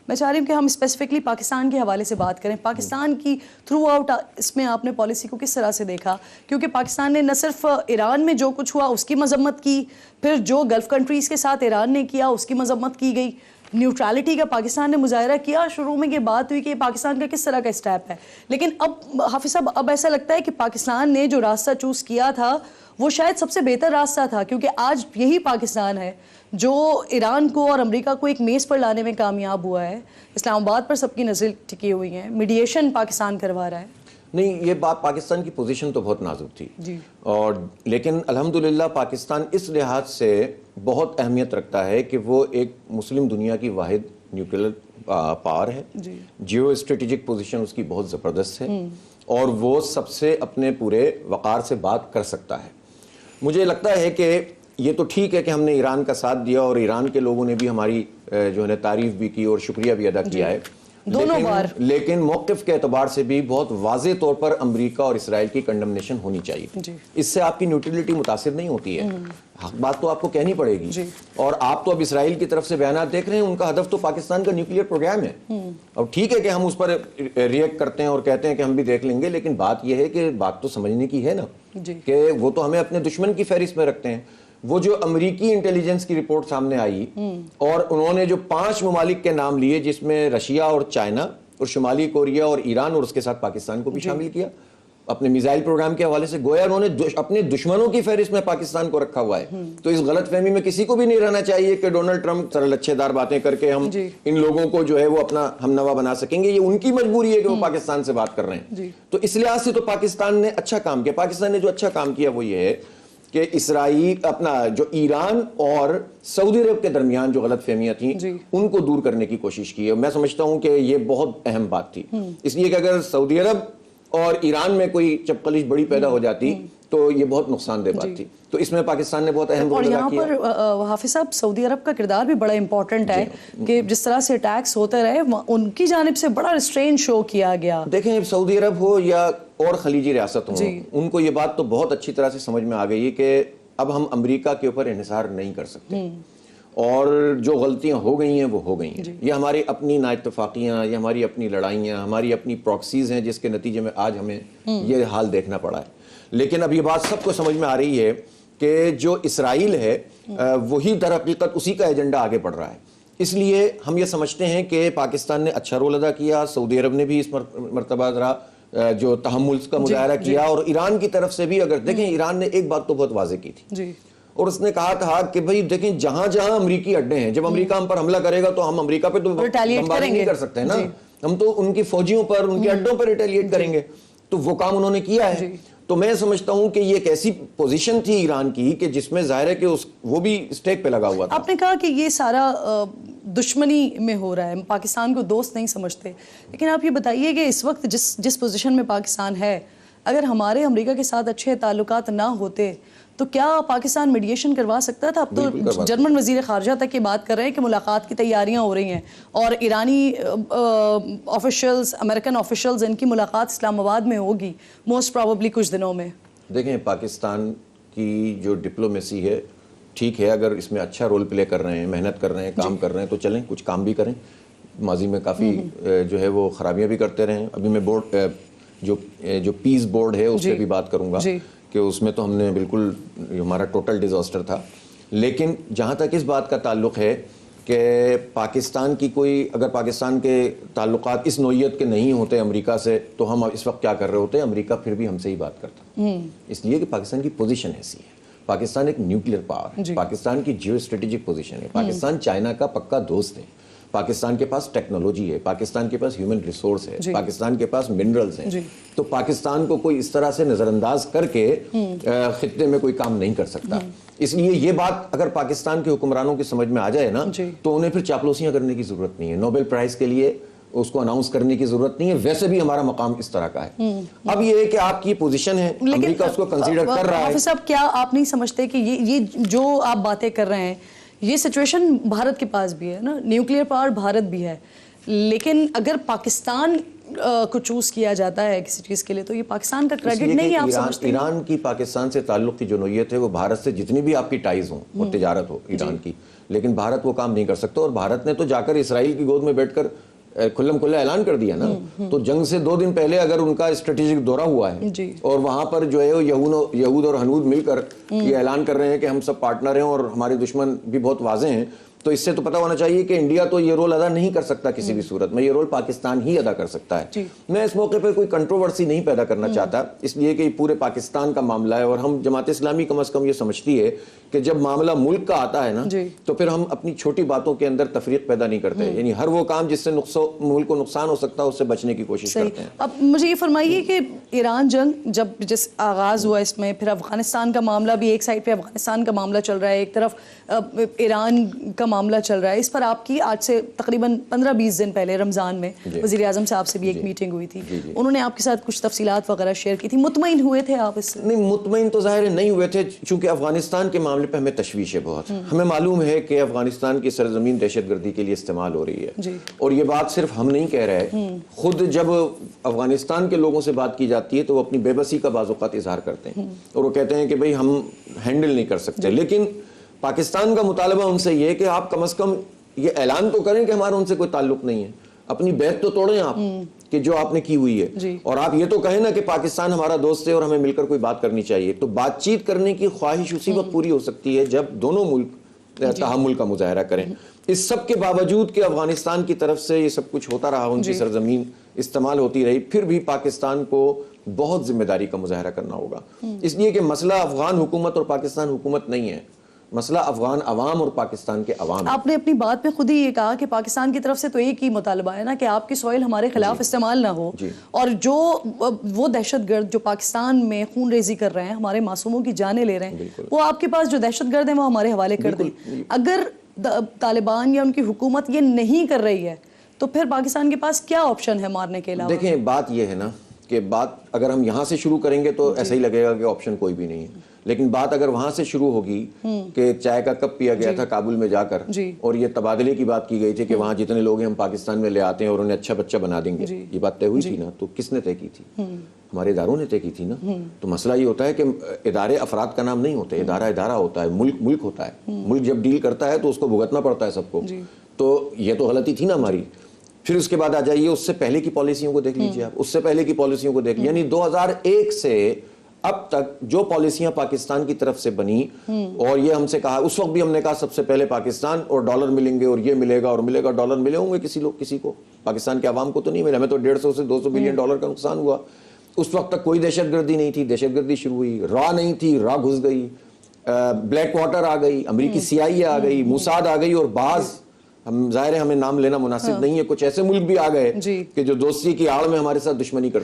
میں چاہ رہی ہوں کہ ہم اسپیسیفکلی پاکستان کے حوالے سے بات کریں. پاکستان کی تھرو آؤٹ اس میں آپ نے پالیسی کو کس طرح سے دیکھا؟ کیونکہ پاکستان نے نہ صرف ایران میں جو کچھ ہوا اس کی مذمت کی, پھر جو گلف کنٹریز کے ساتھ ایران نے کیا اس کی مذمت کی گئی, نیوٹرالٹی کا پاکستان نے مظاہرہ کیا. شروع میں یہ بات ہوئی کہ پاکستان کا کس طرح کا اسٹیپ ہے, لیکن اب حافظ صاحب اب ایسا لگتا ہے کہ پاکستان نے جو راستہ چوز کیا تھا وہ شاید سب سے بہتر راستہ تھا, کیونکہ آج یہی پاکستان ہے جو ایران کو اور امریکہ کو ایک میز پر لانے میں کامیاب ہوا ہے. اسلام آباد پر سب کی نظر ٹکی ہوئی ہیں, میڈیشن پاکستان کروا رہا ہے. نہیں, یہ بات پاکستان کی پوزیشن تو بہت نازک تھی جی, اور لیکن الحمدللہ پاکستان اس لحاظ سے بہت اہمیت رکھتا ہے کہ وہ ایک مسلم دنیا کی واحد نیوکلیر پاور ہے. جیو اسٹریٹجک پوزیشن اس کی بہت زبردست ہے اور وہ سب سے اپنے پورے وقار سے بات کر سکتا ہے. مجھے لگتا ہے کہ یہ تو ٹھیک ہے کہ ہم نے ایران کا ساتھ دیا اور ایران کے لوگوں نے بھی ہماری جو ہے تعریف بھی کی اور شکریہ بھی ادا کیا ہے, دونوں بار. لیکن موقف کے اعتبار سے بھی بہت واضح طور پر امریکہ اور اسرائیل کی کنڈمنیشن ہونی چاہیے. اس سے آپ کی نیوٹرلٹی متاثر نہیں ہوتی ہے, حق بات تو آپ کو کہنی پڑے گی. اور آپ تو اب اسرائیل کی طرف سے بیانات دیکھ رہے ہیں, ان کا ہدف تو پاکستان کا نیوکلیئر پروگرام ہے. اور ٹھیک ہے کہ ہم اس پر ریئیکٹ کرتے ہیں اور کہتے ہیں کہ ہم بھی دیکھ لیں گے, لیکن بات یہ ہے کہ بات تو سمجھنے کی ہے نا کہ وہ تو ہمیں اپنے دشمن کی فہرست میں رکھتے ہیں. وہ جو امریکی انٹیلیجنس کی رپورٹ سامنے آئی اور انہوں نے جو 5 ممالک کے نام لیے جس میں رشیا اور چائنا اور شمالی کوریا اور ایران اور اس کے ساتھ پاکستان کو بھی شامل کیا اپنے میزائل پروگرام کے حوالے سے, گویا انہوں نے اپنے دشمنوں کی فہرست میں پاکستان کو رکھا ہوا ہے. تو اس غلط فہمی میں کسی کو بھی نہیں رہنا چاہیے کہ ڈونلڈ ٹرمپ سرل اچھے دار باتیں کر کے ہم ان لوگوں کو جو ہے وہ اپنا ہم نوا بنا سکیں گے. یہ ان کی مجبوری ہے کہ وہ پاکستان سے بات کر رہے ہیں. تو اس لحاظ سے تو پاکستان نے اچھا کام کیا. پاکستان نے جو اچھا کام کیا وہ یہ ہے کہ اسرائیل اپنا جو ایران اور سعودی عرب کے درمیان جو غلط فہمیاں تھیں ان کو دور کرنے کی کوشش کی ہے. میں سمجھتا ہوں کہ یہ بہت اہم بات تھی, اس لیے کہ اگر سعودی عرب اور ایران میں کوئی چپقلش بڑی پیدا ہو جاتی تو یہ بہت نقصان دہ بات تھی. تو اس میں پاکستان نے بہت اہم رول ادا کیا. اور یہاں پر حافظ صاحب سعودی عرب کا کردار بھی بڑا امپورٹنٹ ہے کہ جس طرح سے اٹیکس ہوتے رہے ان کی جانب سے بڑا ریسٹرین شو کیا گیا. دیکھیں سعودی عرب ہو یا اور خلیجی ریاست ہوں, ان کو یہ بات تو بہت اچھی طرح سے سمجھ میں آ گئی ہے کہ اب ہم امریکہ کے اوپر انحصار نہیں کر سکتے, اور جو غلطیاں ہو گئی ہیں وہ ہو گئی ہیں. یہ ہماری اپنی نا اتفاقیاں, یہ ہماری اپنی لڑائیاں, ہماری اپنی پراکسیز ہیں جس کے نتیجے میں آج ہمیں یہ حال دیکھنا پڑا ہے. لیکن اب یہ بات سب کو سمجھ میں آ رہی ہے کہ جو اسرائیل ہے وہی در حقیقت اسی کا ایجنڈا آگے بڑھ رہا ہے. اس لیے ہم یہ سمجھتے ہیں کہ پاکستان نے اچھا رول ادا کیا, سعودی عرب نے بھی اس مرتبہ ذرا جو تحمل کا مظاہرہ کیا, اور ایران کی طرف سے بھی اگر دیکھیں ایران نے ایک بات تو بہت واضح کی تھی اور اس نے کہا تھا کہ بھئی دیکھیں جہاں جہاں امریکی اڈے ہیں, جب امریکہ ہم پر حملہ کرے گا تو ہم امریکہ پہ تو بمباری نہیں کر سکتے نا, ہم تو ان کی فوجیوں پر ان کے اڈوں پر ریٹیلیٹ کریں گے. تو وہ کام انہوں نے کیا ہے. تو میں سمجھتا ہوں کہ یہ ایک ایسی پوزیشن تھی ایران کی کہ جس میں ظاہر ہے کہ وہ بھی اسٹیک پہ لگا ہوا تھا. آپ نے کہا کہ یہ سارا دشمنی میں ہو رہا ہے, پاکستان کو دوست نہیں سمجھتے, لیکن آپ یہ بتائیے کہ اس وقت جس پوزیشن میں پاکستان ہے, اگر ہمارے امریکہ کے ساتھ اچھے تعلقات نہ ہوتے تو کیا پاکستان میڈیشن کروا سکتا تھا؟ اب تو جرمن وزیر خارجہ تک یہ بات کر رہے ہیں کہ ملاقات کی تیاریاں ہو رہی ہیں اور ایرانی آفیشلز, امریکن آفیشلز, ان کی ملاقات اسلام آباد میں ہوگی موسٹ پروبیبلی کچھ دنوں میں. دیکھیں پاکستان کی جو ڈپلومیسی ہے ٹھیک ہے, اگر اس میں اچھا رول پلے کر رہے ہیں, محنت کر رہے ہیں, کام کر رہے ہیں تو چلیں کچھ کام بھی کریں. ماضی میں کافی جو ہے وہ خرابیاں بھی کرتے رہے ہیں. ابھی میں بورڈ جو پیس بورڈ ہے اس پہ بھی بات کروں گا کہ اس میں تو ہم نے بالکل ہمارا ٹوٹل ڈیزاسٹر تھا. لیکن جہاں تک اس بات کا تعلق ہے کہ پاکستان کی کوئی اگر پاکستان کے تعلقات اس نوعیت کے نہیں ہوتے امریکہ سے تو ہم اس وقت کیا کر رہے ہوتے. امریکہ پھر بھی ہم سے ہی بات کرتا, اس لیے کہ پاکستان کی پوزیشن ایسی ہے. پاکستان ایک نیوکلیئر پاور ہے, پاکستان کی جیو اسٹریٹجک پوزیشن ہے, پاکستان چائنا کا پکا دوست ہے, پاکستان کے پاس ٹیکنالوجی ہے, پاکستان کے پاس ہیومن ریسورس ہے, پاکستان کے پاس منرلز ہیں. تو پاکستان کو کوئی اس طرح سے نظر انداز کر کے خطے میں کوئی کام نہیں کر سکتا. اس لیے یہ بات اگر پاکستان کے حکمرانوں کی سمجھ میں آ جائے نا تو انہیں پھر چاپلوسیاں کرنے کی ضرورت نہیں ہے, نوبل پرائز کے لیے اس کو اناؤنس کرنے کی ضرورت نہیں ہے. ویسے بھی ہمارا مقام اس طرح کا ہے. اب یہ ہے کہ آپ کی پوزیشن ہے, امریکہ اس کو کنسیڈر کر رہا ہے. حافظ صاحب کیا آپ نہیں سمجھتے کہ یہ جو آپ باتیں کر رہے ہیں یہ سچویشن بھارت کے پاس بھی ہے نا, نیوکلیئر پاور بھارت بھی ہے, لیکن اگر پاکستان کو چوز کیا جاتا ہے کسی چیز کے لیے تو یہ پاکستان کا کریڈٹ نہیں ہے آپ سمجھتے ہیں؟ ایران کی پاکستان سے تعلق کی جو نوعیت ہے وہ بھارت سے جتنی بھی آپ کی ٹائز ہوں وہ تجارت ہو ایران کی، لیکن بھارت وہ کام نہیں کر سکتا، اور بھارت نے تو جا کر اسرائیل کی گود میں بیٹھ کر کھلم کھلا اعلان کر دیا نا. تو جنگ سے 2 دن پہلے اگر ان کا اسٹریٹجک دورہ ہوا ہے اور وہاں پر جو ہے یہود اور ہنود مل کر یہ اعلان کر رہے ہیں کہ ہم سب پارٹنر ہیں اور ہمارے دشمن بھی بہت واضح ہیں، تو اس سے تو پتہ ہونا چاہیے کہ انڈیا تو یہ رول ادا نہیں کر سکتا کسی بھی صورت میں، یہ رول پاکستان ہی ادا کر سکتا ہے. میں اس موقع پہ کوئی کنٹروورسی نہیں پیدا کرنا چاہتا، اس لیے کہ یہ پورے پاکستان کا معاملہ ہے، اور ہم جماعت اسلامی کم از کم یہ سمجھتی ہے کہ جب معاملہ ملک کا آتا ہے نا تو پھر ہم اپنی چھوٹی باتوں کے اندر تفریق پیدا نہیں کرتے، یعنی ہر وہ کام جس سے ملک کو نقصان ہو سکتا ہے اس سے بچنے کی کوشش کرتے ہیں. اب مجھے یہ فرمائیے کہ ایران جنگ جس آغاز ہوا اس میں، پھر افغانستان کا معاملہ بھی، ایک سائڈ پہ افغانستان کا معاملہ چل رہا ہے، ایک طرف ایران کا معاملہ چل رہا ہے، اس پر آپ کی آج سے تقریباً 15-20 دن پہلے رمضان میں وزیر اعظم صاحب سے بھی ایک میٹنگ ہوئی تھی، انہوں نے آپ کے ساتھ کچھ تفصیلات وغیرہ شیئر کی تھی، مطمئن ہوئے تھے آپ اس سے؟ نہیں، مطمئن تو ظاہر نہیں ہوئے تھے، چونکہ افغانستان کے معاملے پہ ہمیں تشویش ہے بہت. ہمیں معلوم ہے کہ افغانستان کی سرزمین دہشت گردی کے لیے استعمال ہو رہی ہے، اور یہ بات صرف ہم نہیں کہہ رہے، خود جب افغانستان کے لوگوں سے بات کی جاتی ہے تو وہ اپنی بے بسی کا بعض اوقات اظہار کرتے ہیں اور وہ کہتے ہیں کہ بھئی ہم ہینڈل نہیں کر سکتے. لیکن پاکستان کا مطالبہ ان سے یہ کہ آپ کم از کم یہ اعلان تو کریں کہ ہمارا ان سے کوئی تعلق نہیں ہے، اپنی بیعت تو توڑیں آپ کہ جو آپ نے کی ہوئی ہے، اور آپ یہ تو کہیں نا کہ پاکستان ہمارا دوست ہے اور ہمیں مل کر کوئی بات کرنی چاہیے. تو بات چیت کرنے کی خواہش اسی وقت پوری ہو سکتی ہے جب دونوں ملک تحمل کا مظاہرہ کریں. اس سب کے باوجود کہ افغانستان کی طرف سے یہ سب کچھ ہوتا رہا، ان کی سرزمین استعمال ہوتی رہی، پھر بھی پاکستان کو بہت ذمہ داری کا مظاہرہ کرنا ہوگا، اس لیے کہ مسئلہ افغان حکومت اور پاکستان حکومت نہیں ہے، مسئلہ افغان عوام اور پاکستان کے عوام. آپ نے اپنی بات میں خود ہی یہ کہا کہ پاکستان کی طرف سے تو ایک ہی مطالبہ ہے نا کہ آپ کی سوئل ہمارے خلاف استعمال نہ ہو، اور جو وہ دہشت گرد جو پاکستان میں خون ریزی کر رہے ہیں، ہمارے معصوموں کی جانیں لے رہے ہیں، وہ آپ کے پاس جو دہشت گرد ہیں وہ ہمارے حوالے کر دیں. اگر طالبان یا ان کی حکومت یہ نہیں کر رہی ہے تو پھر پاکستان کے پاس کیا آپشن ہے مارنے کے علاوہ؟ دیکھیں، بات یہ ہے نا کہ بات اگر ہم یہاں سے شروع کریں گے تو ایسا ہی لگے گا کہ آپشن کوئی بھی نہیں ہے، لیکن بات اگر وہاں سے شروع ہوگی کہ چائے کا کپ پیا گیا تھا کابل میں جا کر، اور یہ تبادلے کی بات کی گئی تھی کہ وہاں جتنے لوگ ہیں ہم پاکستان میں لے آتے ہیں اور انہیں اچھا بچہ بنا دیں گے، یہ بات طے ہوئی تھی نا، تو کس نے طے کی تھی؟ ہمارے اداروں نے طے کی تھی نا. تو مسئلہ یہ ہوتا ہے کہ ادارے افراد کا نام نہیں ہوتے، ادارہ ہوتا ہے، ملک ہوتا ہے، ملک جب ڈیل کرتا ہے تو اس کو بھگتنا پڑتا ہے سب کو. تو یہ تو غلطی تھی نا ہماری. پھر اس کے بعد آ جائیے اس سے پہلے کی پالیسیوں کو دیکھ لیجیے آپ، اس سے پہلے کی پالیسیوں کو دیکھ، یعنی 2001 سے اب تک جو پالیسیاں پاکستان کی طرف سے بنی، اور یہ ہم سے کہا، اس وقت بھی ہم نے کہا سب سے پہلے پاکستان اور ڈالر ملیں گے اور یہ ملے گا اور ملے گا. ڈالر ملے ہوں گے کسی کو، پاکستان کے عوام کو تو نہیں ملے، ہمیں تو 150 سے 200 بلین ڈالر کا نقصان ہوا. اس وقت تک کوئی دہشت گردی نہیں تھی، دہشت گردی شروع ہوئی، را نہیں تھی، را گھس گئی، بلیک واٹر آ گئی، امریکی CIA آ گئی، موساد آ گئی، اور بعض ہم ظاہر ہے ہمیں نام لینا مناسب نہیں ہے، کچھ ایسے ملک بھی آ گئے کہ جو دوستی کی آڑ میں ہمارے ساتھ دشمنی کرتے